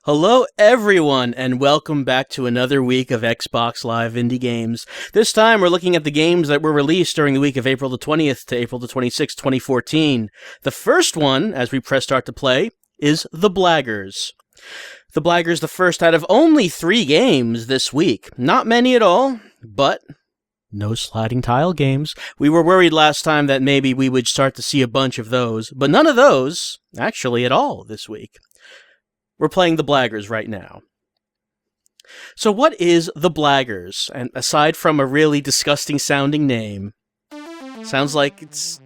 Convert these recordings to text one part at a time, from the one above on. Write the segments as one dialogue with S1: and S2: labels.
S1: Hello everyone, and welcome back to another week of Xbox Live Indie Games. This time we're looking at the games that were released during the week of April the 20th to April the 26th, 2014. The first one, as we press start to play, is The Blaggers. The Blaggers, the first out of only 3 games this week. Not many at all, but no sliding tile games. We were worried last time that maybe we would start to see a bunch of those, but none of those, actually at all, this week. We're playing The Blaggers right now. So what is The Blaggers? And aside from a really disgusting sounding name, sounds like it's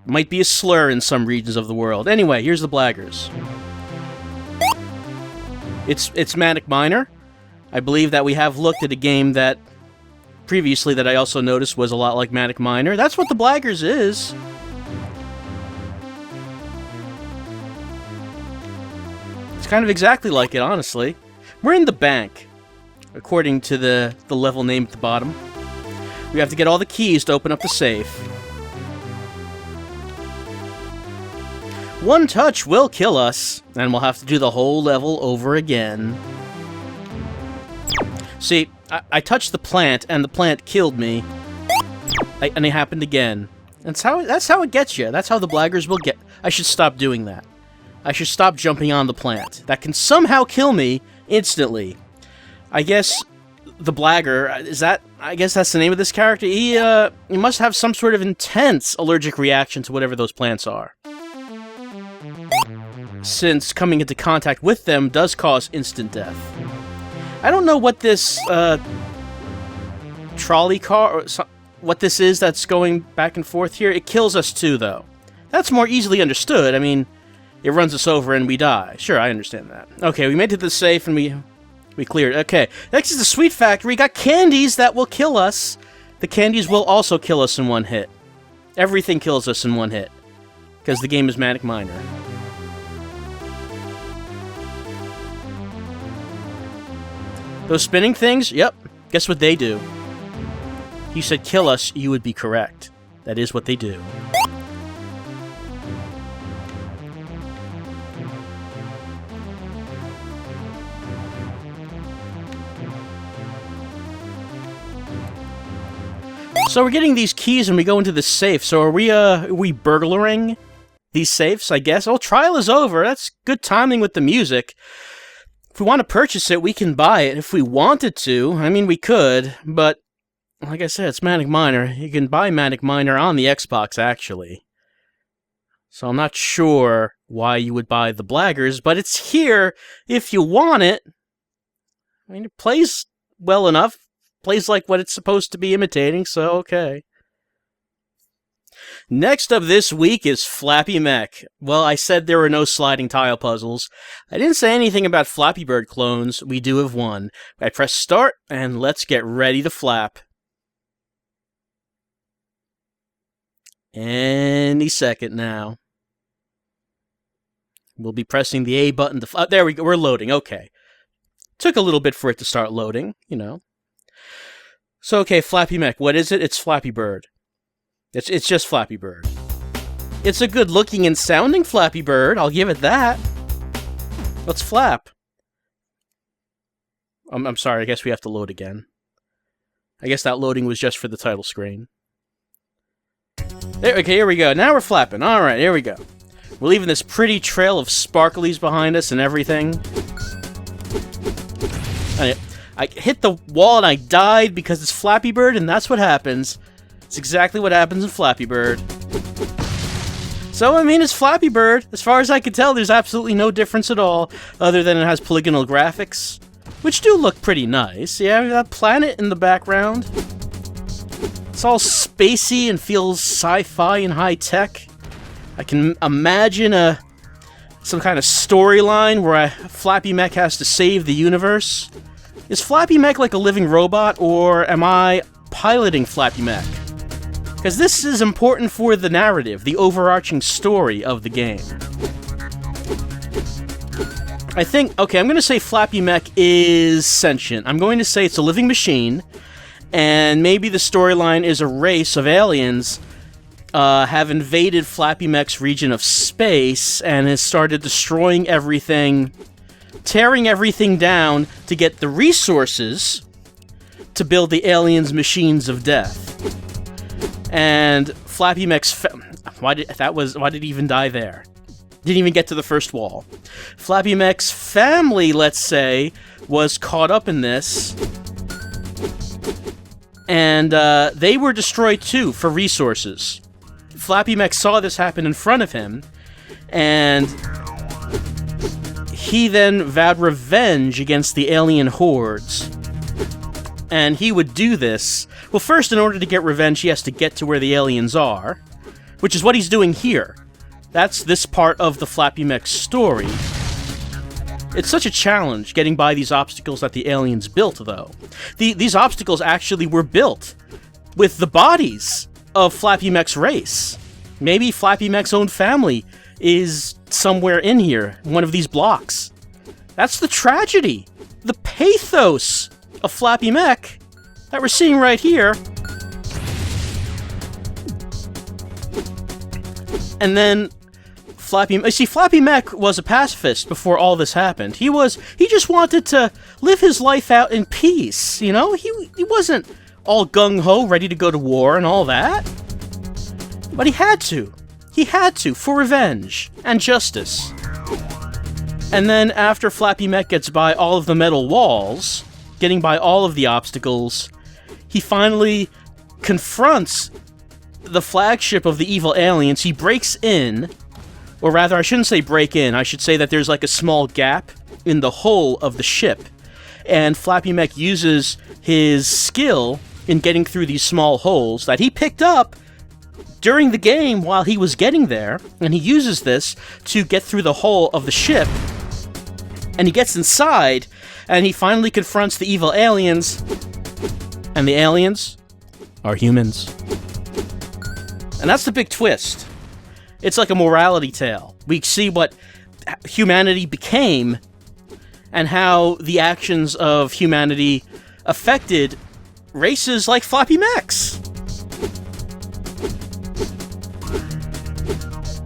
S1: might be a slur in some regions of the world. Anyway, here's The Blaggers. It's Manic Miner. I believe that we have looked at a game that previously that I also noticed was a lot like Manic Miner. That's what The Blaggers is. It's kind of exactly like it, honestly. We're in the bank, according to the level name at the bottom. We have to get all the keys to open up the safe. One touch will kill us, and we'll have to do the whole level over again. See, I touched the plant, and the plant killed me. And it happened again. That's how it gets you. That's how the Blaggers will get... I should stop doing that. I should stop jumping on the plant. That can somehow kill me instantly. I guess the Blagger, is that... I guess that's the name of this character. He must have some sort of intense allergic reaction to whatever those plants are. Since coming into contact with them does cause instant death. I don't know what this, trolley car, or what this is that's going back and forth here. It kills us too, though. That's more easily understood. I mean... It runs us over and we die. Sure, I understand that. Okay, we made it to the safe and we cleared. Okay, next is the Sweet Factory. We got candies that will kill us. The candies will also kill us in one hit. Everything kills us in one hit. Because the game is Manic Miner. Those spinning things? Yep. Guess what they do? If you said kill us, you would be correct. That is what they do. So we're getting these keys and we go into the safe. So are we burglaring these safes, I guess? Oh, trial is over. That's good timing with the music. If we want to purchase it, we can buy it. If we wanted to, I mean, we could, but like I said, it's Manic Miner. You can buy Manic Miner on the Xbox, actually. So I'm not sure why you would buy The Blaggers, but it's here if you want it. I mean, it plays well enough. Plays like what it's supposed to be imitating, so okay. Next up this week is Flappy Mech. Well, I said there were no sliding tile puzzles. I didn't say anything about Flappy Bird clones. We do have one. I press start, and let's get ready to flap. Any second now. We'll be pressing the A button to... there we go, we're loading, okay. Took a little bit for it to start loading, you know. So, okay, Flappy Mech, what is it? It's Flappy Bird. It's just Flappy Bird. It's a good-looking and sounding Flappy Bird, I'll give it that. Let's flap. I'm sorry, I guess we have to load again. I guess that loading was just for the title screen. There, okay, here we go. Now we're flapping. Alright, here we go. We're leaving this pretty trail of sparklies behind us and everything. I hit the wall and I died because it's Flappy Bird, and that's what happens. It's exactly what happens in Flappy Bird. So, I mean, it's Flappy Bird. As far as I can tell, there's absolutely no difference at all, other than it has polygonal graphics, which do look pretty nice. Yeah, that planet in the background. It's all spacey and feels sci-fi and high-tech. I can imagine some kind of storyline where Flappy Mech has to save the universe. Is Flappy Mech like a living robot, or am I piloting Flappy Mech? Because this is important for the narrative, the overarching story of the game. I think, okay, I'm going to say Flappy Mech is sentient. I'm going to say it's a living machine, and maybe the storyline is a race of aliens have invaded Flappy Mech's region of space and has started destroying everything tearing everything down to get the resources to build the aliens' machines of death. And Flappy Mech's why did he even die there? Didn't even get to the first wall. Flappy Mech's family, let's say, was caught up in this, and they were destroyed too for resources. Flappy Mech saw this happen in front of him, and he then vowed revenge against the alien hordes. And he would do this. Well, first, in order to get revenge, he has to get to where the aliens are, which is what he's doing here. That's this part of the Flappy Mech story. It's such a challenge getting by these obstacles that the aliens built, though. These obstacles actually were built with the bodies of Flappy Mech's race. Maybe Flappy Mech's own family is somewhere in here, one of these blocks. That's the tragedy, the pathos of Flappy Mech that we're seeing right here. And then Flappy Mech was a pacifist before all this happened. He just wanted to live his life out in peace, you know? He wasn't all gung-ho, ready to go to war and all that. But he had to. He had to, for revenge and justice. And then after Flappy Mech gets by all of the metal walls, getting by all of the obstacles, he finally confronts the flagship of the evil aliens. He breaks in, or rather, I shouldn't say break in, I should say that there's like a small gap in the hull of the ship, and Flappy Mech uses his skill in getting through these small holes that he picked up during the game while he was getting there, and he uses this to get through the hull of the ship, and he gets inside, and he finally confronts the evil aliens, and the aliens are humans. And that's the big twist. It's like a morality tale. We see what humanity became and how the actions of humanity affected races like Flappy Mechs.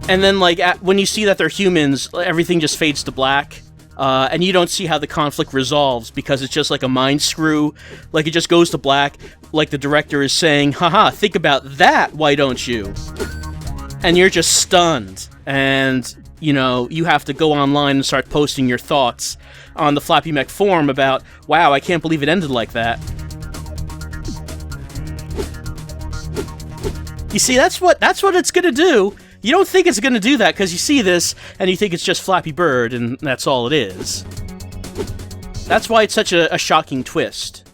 S1: And then, like, when you see that they're humans, everything just fades to black. And you don't see how the conflict resolves because it's just like a mind screw. Like, it just goes to black, like the director is saying, haha, think about that, why don't you? And you're just stunned. And, you know, you have to go online and start posting your thoughts on the Flappy Mech forum about, wow, I can't believe it ended like that. You see, that's what it's gonna do. You don't think it's gonna do that because you see this and you think it's just Flappy Bird and that's all it is. That's why it's such a shocking twist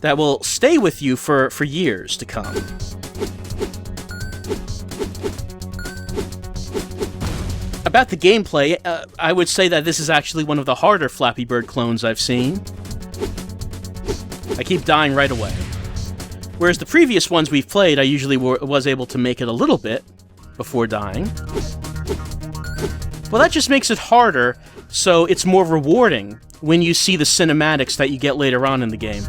S1: that will stay with you for years to come. About the gameplay, I would say that this is actually one of the harder Flappy Bird clones I've seen. I keep dying right away. Whereas the previous ones we've played, I usually was able to make it a little bit before dying. Well, that just makes it harder, so it's more rewarding when you see the cinematics that you get later on in the game.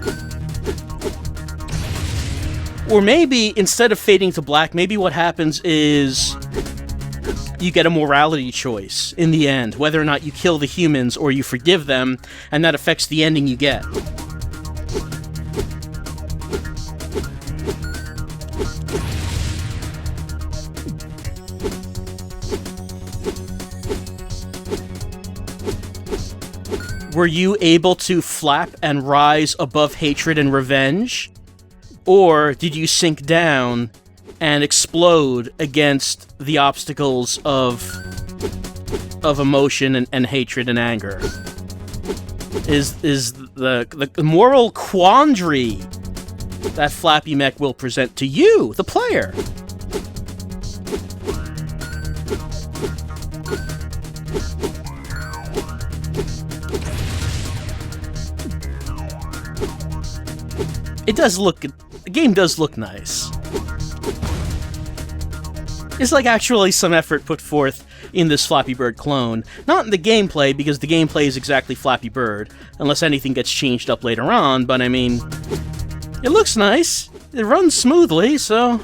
S1: Or maybe, instead of fading to black, maybe what happens is you get a morality choice in the end, whether or not you kill the humans or you forgive them, and that affects the ending you get. Were you able to flap and rise above hatred and revenge? Or did you sink down and explode against the obstacles of emotion and hatred and anger? Is the moral quandary that Flappy Mech will present to you, the player. It does look... The game does look nice. It's like actually some effort put forth in this Flappy Bird clone. Not in the gameplay, because the gameplay is exactly Flappy Bird, unless anything gets changed up later on, but I mean... It looks nice. It runs smoothly, so...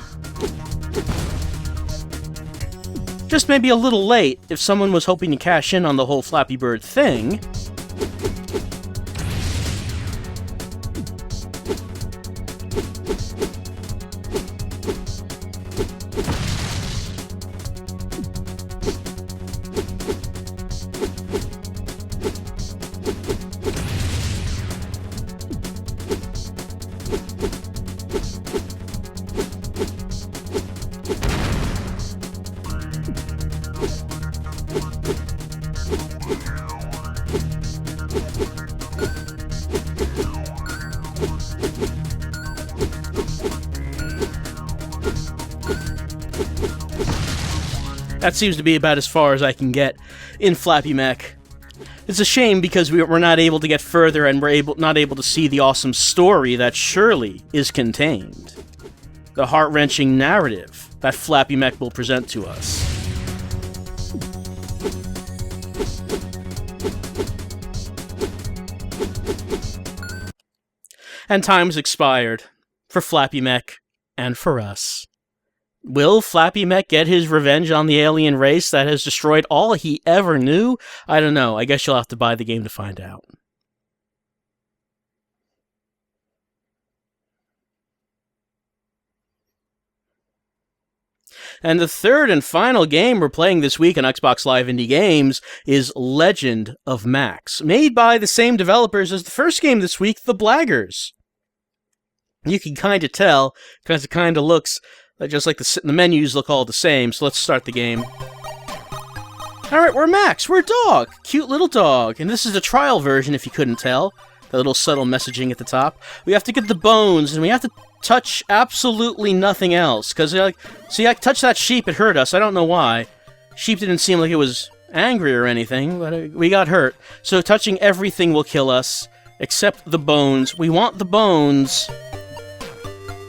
S1: Just maybe a little late if someone was hoping to cash in on the whole Flappy Bird thing. that seems to be about as far as I can get in Flappy Mech. It's a shame because we're not able to get further and we're not able to see the awesome story that surely is contained. The heart-wrenching narrative that Flappy Mech will present to us. And time's expired. For Flappy Mech, and for us. Will Flappy Mech get his revenge on the alien race that has destroyed all he ever knew? I don't know. I guess you'll have to buy the game to find out. And the third and final game we're playing this week on Xbox Live Indie Games is Legend of Max, made by the same developers as the first game this week, the Blaggers. You can kind of tell, because it kind of looks just like the menus look all the same, so let's start the game. Alright, we're Max, we're a dog, cute little dog, and this is the trial version if you couldn't tell, the little subtle messaging at the top. We have to get the bones, and we have to touch absolutely nothing else, because, see, I touched that sheep, it hurt us, I don't know why. Sheep didn't seem like it was angry or anything, but we got hurt. So touching everything will kill us, except the bones. We want the bones.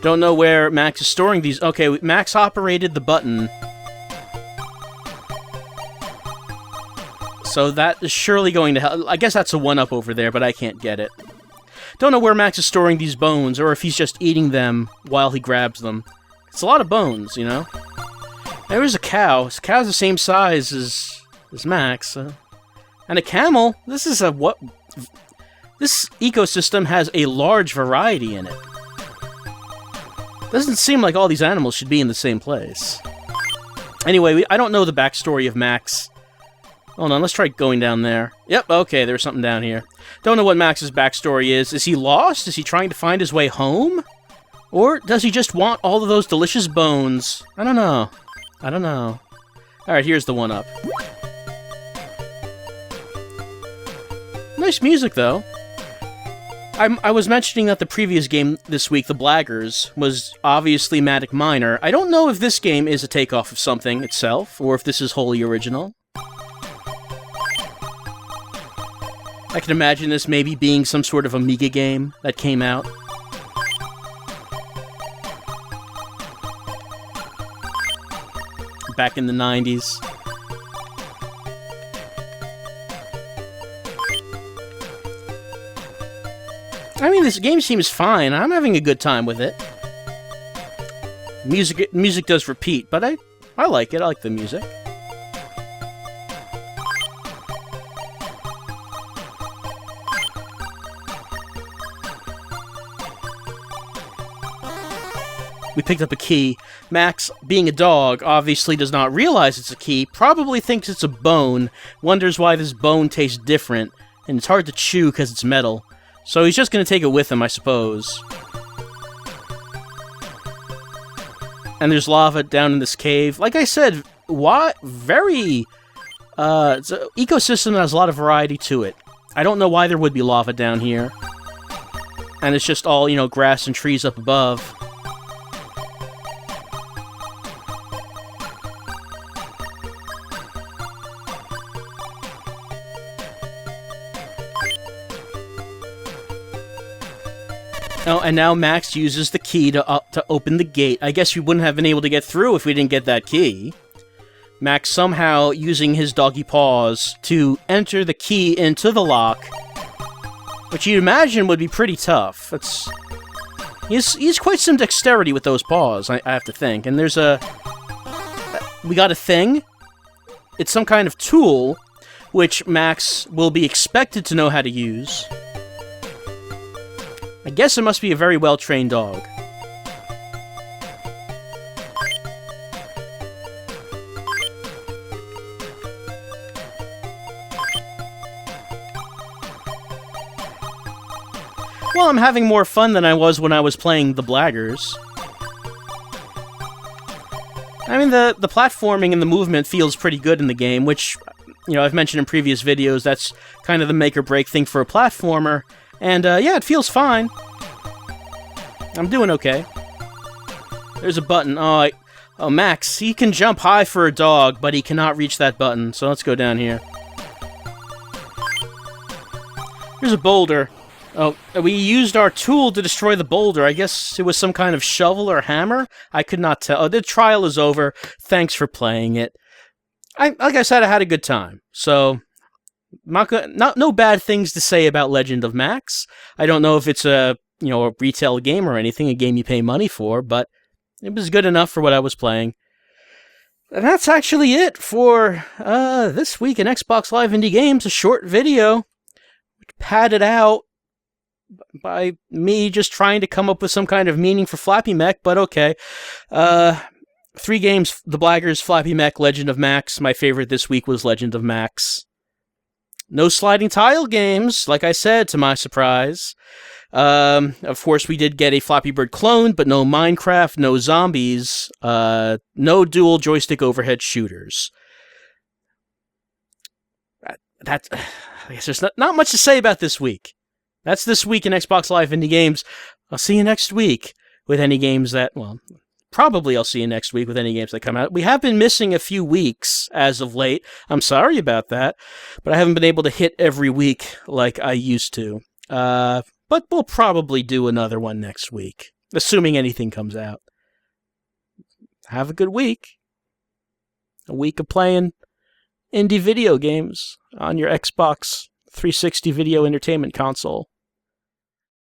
S1: Don't know where Max is storing these. Okay, Max operated the button. So that is surely going to help. I guess that's a 1-up over there, but I can't get it. Don't know where Max is storing these bones, or if he's just eating them while he grabs them. It's a lot of bones, you know? There's a cow. This cow's the same size as Max. And a camel. This is a what? This ecosystem has a large variety in it. Doesn't seem like all these animals should be in the same place. Anyway, I don't know the backstory of Max. Hold on, let's try going down there. Yep, okay, there's something down here. Don't know what Max's backstory is. Is he lost? Is he trying to find his way home? Or does he just want all of those delicious bones? I don't know. I don't know. Alright, here's the 1-up. Nice music, though. I was mentioning that the previous game this week, the Blaggers, was obviously Matic Minor. I don't know if this game is a takeoff of something itself, or if this is wholly original. I can imagine this maybe being some sort of Amiga game that came out. Back in the 90s. I mean, this game seems fine. I'm having a good time with it. Music does repeat, but I like it. I like the music. We picked up a key. Max, being a dog, obviously does not realize it's a key, probably thinks it's a bone, wonders why this bone tastes different, and it's hard to chew because it's metal. So he's just going to take it with him, I suppose. And there's lava down in this cave. Like I said, it's an ecosystem that has a lot of variety to it. I don't know why there would be lava down here. And it's just all, grass and trees up above. Oh, and now Max uses the key to open the gate. I guess we wouldn't have been able to get through if we didn't get that key. Max somehow using his doggy paws to enter the key into the lock, which you'd imagine would be pretty tough. He's quite some dexterity with those paws, I have to think. And we got a thing. It's some kind of tool, which Max will be expected to know how to use. I guess it must be a very well-trained dog. Well, I'm having more fun than I was when I was playing the Blaggers. I mean, the platforming and the movement feels pretty good in the game, which, I've mentioned in previous videos, that's kind of the make-or-break thing for a platformer. And, yeah, it feels fine. I'm doing okay. There's a button. Oh, Oh, Max, he can jump high for a dog, but he cannot reach that button, so let's go down here. Here's a boulder. Oh, we used our tool to destroy the boulder. I guess it was some kind of shovel or hammer? I could not tell. Oh, the trial is over. Thanks for playing it. Like I said, I had a good time. So, no bad things to say about Legend of Max. I don't know if it's a retail game or anything, a game you pay money for, but it was good enough for what I was playing. And that's actually it for this week in Xbox Live Indie Games, a short video padded out by me just trying to come up with some kind of meaning for Flappy Mech, but okay. 3 games, The Blaggers, Flappy Mech, Legend of Max. My favorite this week was Legend of Max. No sliding tile games, like I said, to my surprise. Of course, we did get a Flappy Bird clone, but no Minecraft, no zombies, no dual joystick overhead shooters. I guess there's not much to say about this week. That's this week in Xbox Live Indie Games. I'll see you next week with any games that, probably I'll see you next week with any games that come out. We have been missing a few weeks as of late. I'm sorry about that, but I haven't been able to hit every week like I used to. But we'll probably do another one next week, assuming anything comes out. Have a good week. A week of playing indie video games on your Xbox 360 video entertainment console.